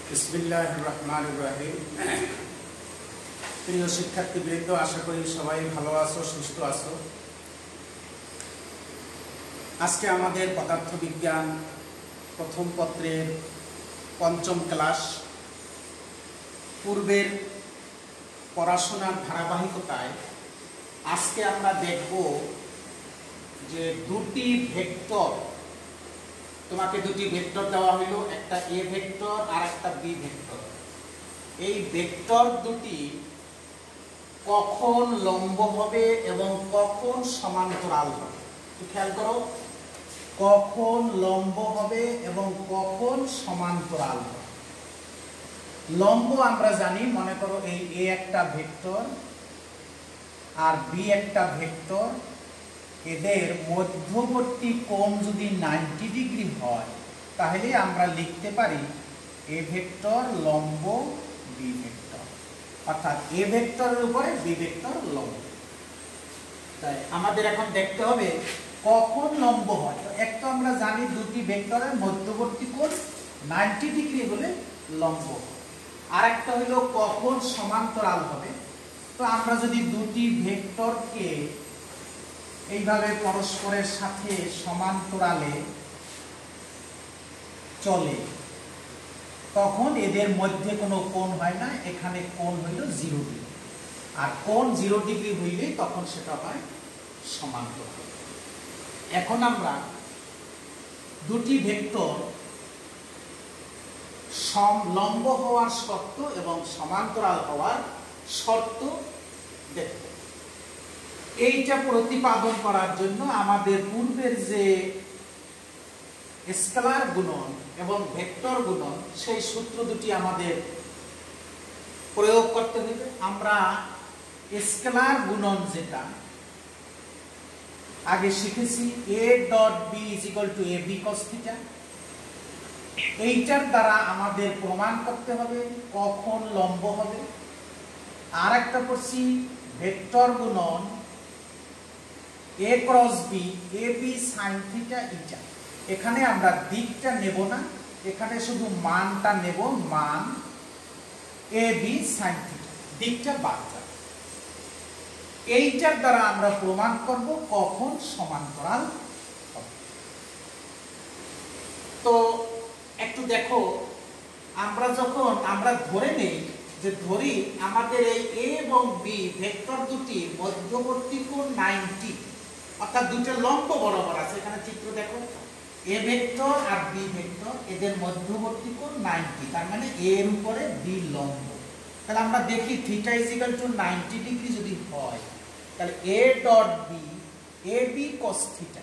বিসমিল্লাহির রহমানির রহিম। প্রিয় শিক্ষার্থীবৃন্দ, আশা করি সবাই ভালো আছো, সুস্থ আছো। আজকে আমাদের পদার্থবিজ্ঞান প্রথম পত্রের পঞ্চম ক্লাস। পূর্বের পড়াশোনার ধারাবাহিকতায় আজকে আমরা দেখব যে দুটি ভেক্টর, তোমাকে দুটি ভেক্টর দেওয়া হইল, একটা এ ভেক্টর আর একটা বি ভেক্টর। এই ভেক্টর দুটি কখন লম্ব হবে এবং কখন সমান্তরাল হবে, খেয়াল করো, কখন লম্ব হবে এবং কখন সমান্তরাল হবে। লম্ব আমরা জানি, মনে করো এই এ একটা ভেক্টর আর বি একটা ভেক্টর, এদের মধ্যবর্তী কোণ যদি 90 ডিগ্রি হয় তাহলে আমরা লিখতে পারি এ ভেক্টর লম্ব বি ভেক্টর, অর্থাৎ এ ভেক্টরের উপরে বি ভেক্টর লম্ব। তাই আমাদের এখন দেখতে হবে কখন লম্ব হয়। তো একটা আমরা জানি দুটি ভেক্টরের মধ্যবর্তী কোণ 90 ডিগ্রি হলে লম্ব, আর একটা হলো কখন সমান্তরাল হবে। তো আমরা যদি দুটি ভেক্টরকে এইভাবে পরস্পরের সাথে সমান্তরালে চলে তখন এদের মধ্যে কোনো কোণ হয় না, এখানে কোণ হইল 0 ডিগ্রি, আর কোণ 0 ডিগ্রি হইলে তখন সেটা হয় সমান্তরাল। এখন আমরা দুটি ভেক্টর লম্ব হওয়ার শর্ত এবং সমান্তরাল হওয়ার শর্ত দেখব। এইটা প্রতিপাদন করার জন্য আমাদের পূর্বের যে স্কেলার গুণন এবং ভেক্টর গুণন, সেই সূত্র দুটি আমাদের প্রয়োগ করতে হবে। আমরা স্কেলার গুণন যেটা আগে শিখেছি, a dot b equal to ab cos theta, এইটার দ্বারা আমাদের প্রমাণ করতে হবে কখন লম্ব হবে। আর একটা করছি ভেক্টর গুণন a cross b ab sin theta eta. এখানে আমরা দিকটা নেব না, এখানে শুধু মানটা নেব, মান ab sin থিটা, দিকটা বাদ যাবে। এইটার দ্বারা আমরা প্রমাণ করব কখন সমান্তরাল হবে। তো একটু দেখো, আমরা ধরে নেই যে ধরি আমাদের এই a এবং b ভেক্টর দুটি মধ্যবর্তী কোণ 90, অর্থাৎ দুটো লম্ব বরাবর আছে। এখানে চিত্র দেখো, a ভেক্টর আর b ভেক্টর, এদের মধ্যবর্তী কোণ 90, তার মানে a এর উপরে b লম্ব। তাহলে আমরা দেখি থিটা ইকুয়াল টু 90 ডিগ্রি যদি হয়, তাহলে a dot b ab cos theta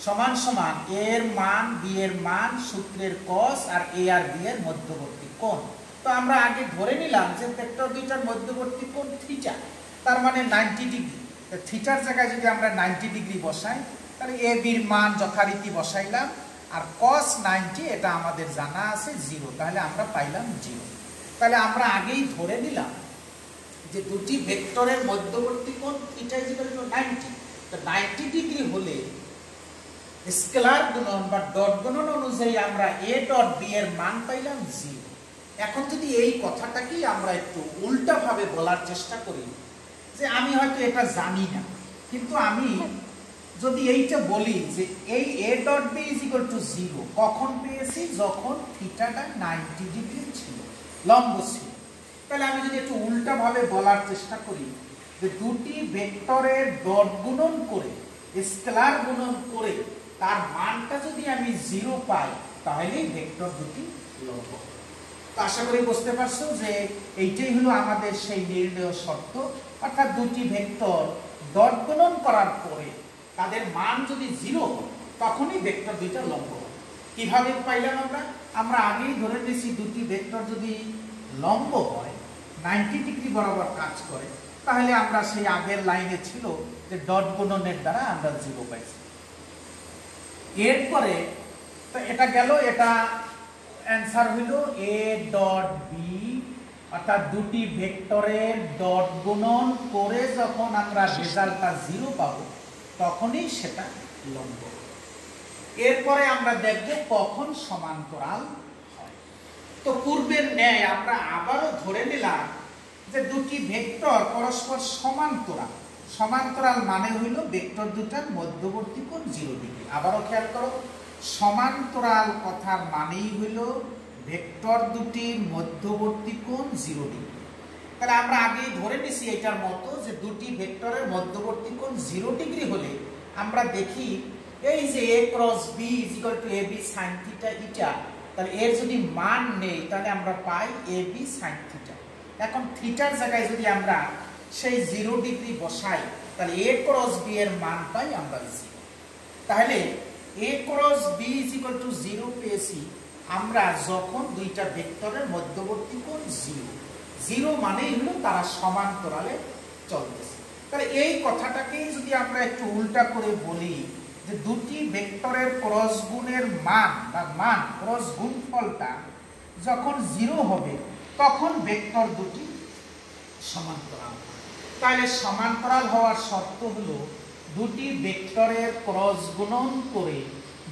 সমান সমান a এর মান b এর মান সূত্রের cos আর a আর b এর মধ্যবর্তী কোণ। তো আমরা আগে ধরে নিলাম যে ভেক্টর দুইটার মধ্যবর্তী কোণ থিটা, তার মানে 90 ডিগ্রি। তো থিটার জায়গায় যদি আমরা 90 ডিগ্রি বসাই, তাহলে a b এর মান যথারীতি বসাইলাম, আর cos 90 এটা আমাদের জানা আছে 0, তাহলে আমরা পাইলাম 0। তাহলে আমরা আগেই ধরে নিলাম যে দুটি ভেক্টরের মধ্যবর্তী কোণ থিটা ইকুয়াল টু 90। তো 90 ডিগ্রি হলে স্কেলার গুণন বা ডট গুণন অনুযায়ী আমরা a ডট b এর মান পাইলাম 0। এখন যদি এই কথাটাকেই আমরা একটু উল্টা ভাবে বলার চেষ্টা করি, যে আমি হয়তো এটা জানি না, কিন্তু আমি যদি এইটা বলি যে এই a dot b equal two 0 কখন পেয়েছি, যখন থিটাটা 90 ডিগ্রি ছিল, লম্ব ছিল। তাহলে আমি যদি একটু উল্টা ভাবে বলার চেষ্টা করি যে দুটি ভেক্টরের ডট গুণন করে, স্কেলার গুণন করে তার মানটা যদি আমি 0 পাই, তাহলে ভেক্টর দুটি লম্ব। তো আশা করি বুঝতে পারছো যে এইটাই হলো আমাদের সেই নির্ণয় শর্ত, অর্থাৎ দুটি ভেক্টর ডট গুণন করার পরে তাদের মান যদি 0 হয়, তখনই ভেক্টর দুইটা লম্ব হয়। কিভাবে পাইলাম আমরা আগেই ধরে নিয়েছি দুটি ভেক্টর যদি লম্ব হয়, 90 ডিগ্রি বরাবর কাজ করে, তাহলে আমরা সেই আগের লাইনে ছিল যে ডট গুণনের দ্বারা আমরা 0 পাইছি। এরপরে তো এটা গেল, এটা অ্যান্সার হইল a ডট b, অর্থাৎ দুটি ভেক্টরের ডট গুণন করে যখন আমরা রেজাল্টটা 0 পাবো, তখনই সেটা লম্ব। এরপরে আমরা দেখব কখন সমান্তরাল হয়। তো পূর্বের ন্যায় আমরা আবারও ধরে নিলাম যে দুটি ভেক্টর পরস্পর সমান্তরাল। সমান্তরাল মানে হইল ভেক্টর দুটার মধ্যবর্তী কোণ 0 ডিগ্রি। আবারও খেয়াল করো, সমান্তরাল কথার মানেই হইল ভেক্টর দুটির মধ্যবর্তী কোণ 0 ডিগ্রি। তাহলে আমরা আগেই ধরে নিছি এটার মতো যে দুটি ভেক্টরের মধ্যবর্তী কোণ 0 ডিগ্রি হলে আমরা দেখি এই যে a cross b equal to ab sin theta eta, তাহলে এর যদি মান নেই তাহলে আমরা পাই ab sin থিটা। এখন থিটার জায়গায় যদি আমরা সেই 0 ডিগ্রি বসাই তাহলে a ক্রস b এর মান পাই আমরা 0। তাহলে a cross b equal two 0 পেয়েছি আমরা যখন দুইটা ভেক্টরের মধ্যবর্তী কোণ 0। 0 মানেই হলো তারা সমান্তরালে চলতেছে। তাহলে এই কথাটাকেই যদি আমরা একটু উল্টা করে বলি যে দুটি ভেক্টরের ক্রস গুণের মান বা মান ক্রস গুণফলটা যখন 0 হবে তখন ভেক্টর দুটি সমান্তরাল। তাহলে সমান্তরাল হওয়ার শর্ত হলো দুটি ভেক্টরের ক্রস গুণন করে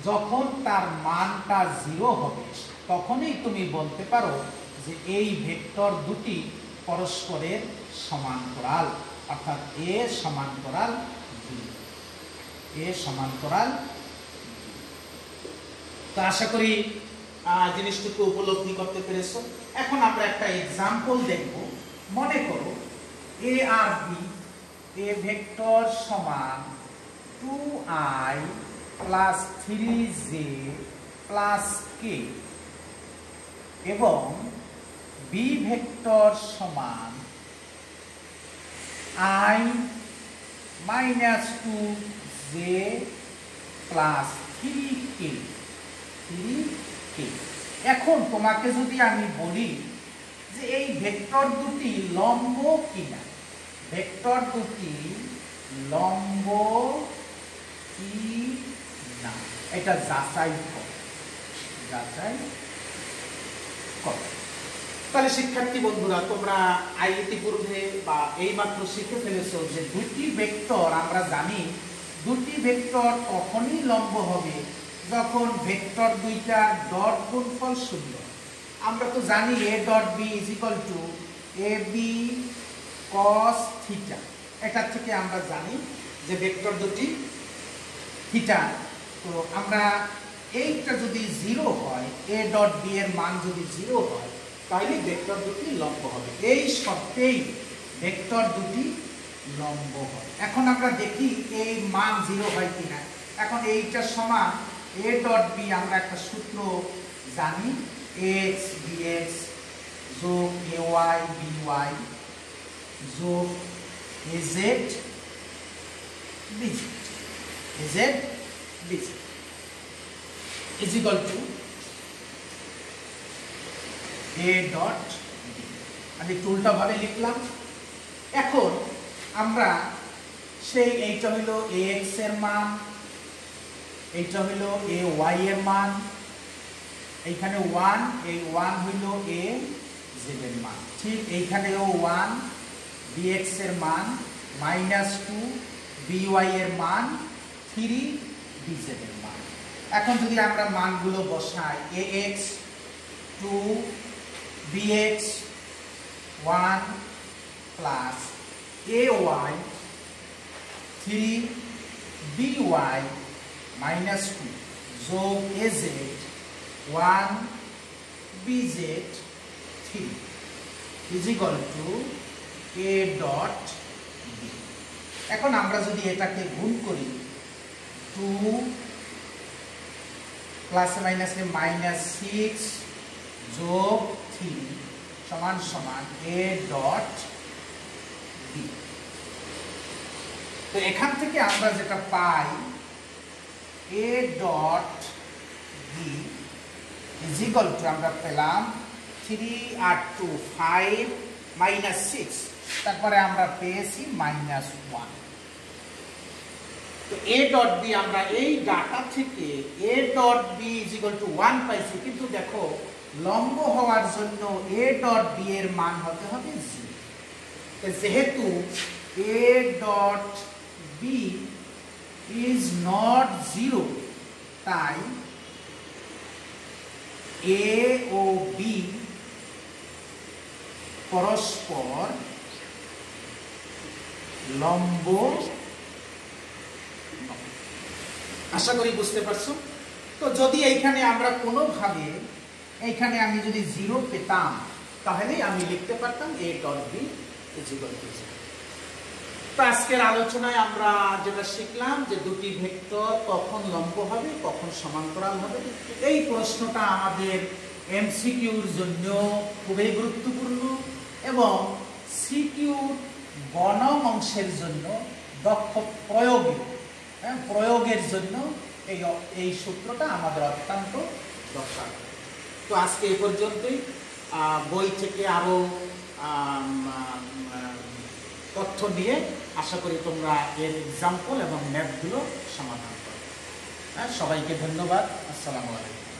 যখন তার মানটা 0 হবে তখনই তুমি বলতে পারো যে এই ভেক্টর দুটি পরস্পরের সমান্তরাল, অর্থাৎ a সমান্তরাল b, a সমান্তরাল b। তো আশা করি জিনিসটুকু উপলব্ধি করতে পেরেছো। এখন আমরা একটা এক্সাম্পল দেখব। মনে করো a আর b, a ভেক্টর সমান 2i plus 3j plus k এবং b ভেক্টর সমান i minus 2j plus 3k। এখন তোমাকে যদি আমি বলি যে এই ভেক্টর দুটি লম্ব কিনা, ভেক্টর দুটি লম্ব কি না এটা যাচাই করো, যাচাই করো। তাহলে শিক্ষার্থী বন্ধুরা তোমরা ইতিপূর্বে বা এইমাত্র শিখে ফেলেছো যে দুটি ভেক্টর, আমরা জানি দুটি ভেক্টর কখনই লম্ব হবে যখন ভেক্টর দুইটা ডট গুণফল 0। আমরা তো জানি a dot b is equal to ab cos theta. এটা থেকে আমরা জানি যে ভেক্টর দুটি থিটা। তো আমরা এইটা যদি 0 হয়, a ডট b এর মান যদি 0 হয় তাহলে ভেক্টর দুটি লম্ব হবে। এই শর্তেই ভেক্টর দুটি লম্ব হয়। এখন আমরা দেখি এই মান 0 হয় কিনা। এখন এইটা সমান a ডট b, আমরা একটা সূত্র জানি x dx যোগ ay by যোগ az bz, az bz is equal to a dot b। আমি উল্টা ভাবে লিখলাম। এখন আমরা সেই এইটা হলো ax এর মান, এইটা হলো ay এর মান, এইখানে 1, এই 1 হলো a z এর মান, ঠিক এইখানেও 1 bx এর মান, -2 by এর মান, 3 bz এর মান। এখন যদি আমরা মানগুলো বসাই ax 2 bx 1 plus ay 3 by -2 যোগ az 1 bz 3 is equal to a dot b। এখন আমরা যদি এটাকে গুণ করি 2 প্লাস মাইনাসে -6 যোগ 3 সমান সমান a ডট b। তো এখান থেকে আমরা যেটা পাই a dot b is equal to আমরা পেলাম 3 আর 2 5 -6, তারপরে আমরা পেয়েছি -1। তো a ডট b আমরা এই ডাটা থেকে a dot b is equal to 1 পাইছি, কিন্তু দেখো লম্ব হওয়ার জন্য a ডট b এর মান হতে হবে 0। যেহেতু a dot b is not 0, তাই এ ও বি পরস্পর লম্ব। আশা করি বুঝতে পারছো। তো যদি এইখানে আমরা কোনোভাবে এইখানে আমি যদি 0 পেতাম তাহলে আমি লিখতে পারতাম a dot b is equal to 0। তো আজকের আলোচনায় আমরা যেটা শিখলাম যে দুটি ভেক্টর কখন লম্ব হবে কখন সমান্তরাল হবে। এই প্রশ্নটা আমাদের এমসিকিউর জন্য খুবই গুরুত্বপূর্ণ এবং সিকিউর গণন অংশের জন্য দক্ষ প্রয়োগের জন্য এই সূত্রটা আমাদের অত্যন্ত দরকার। তো আজকে এই পর্যন্তই। বই থেকে আরো তথ্য নিয়ে আশা করি তোমরা এর এক্সাম্পল এবং ম্যাথগুলো সমাধান করো। সবাইকে ধন্যবাদ। আসসালামু আলাইকুম।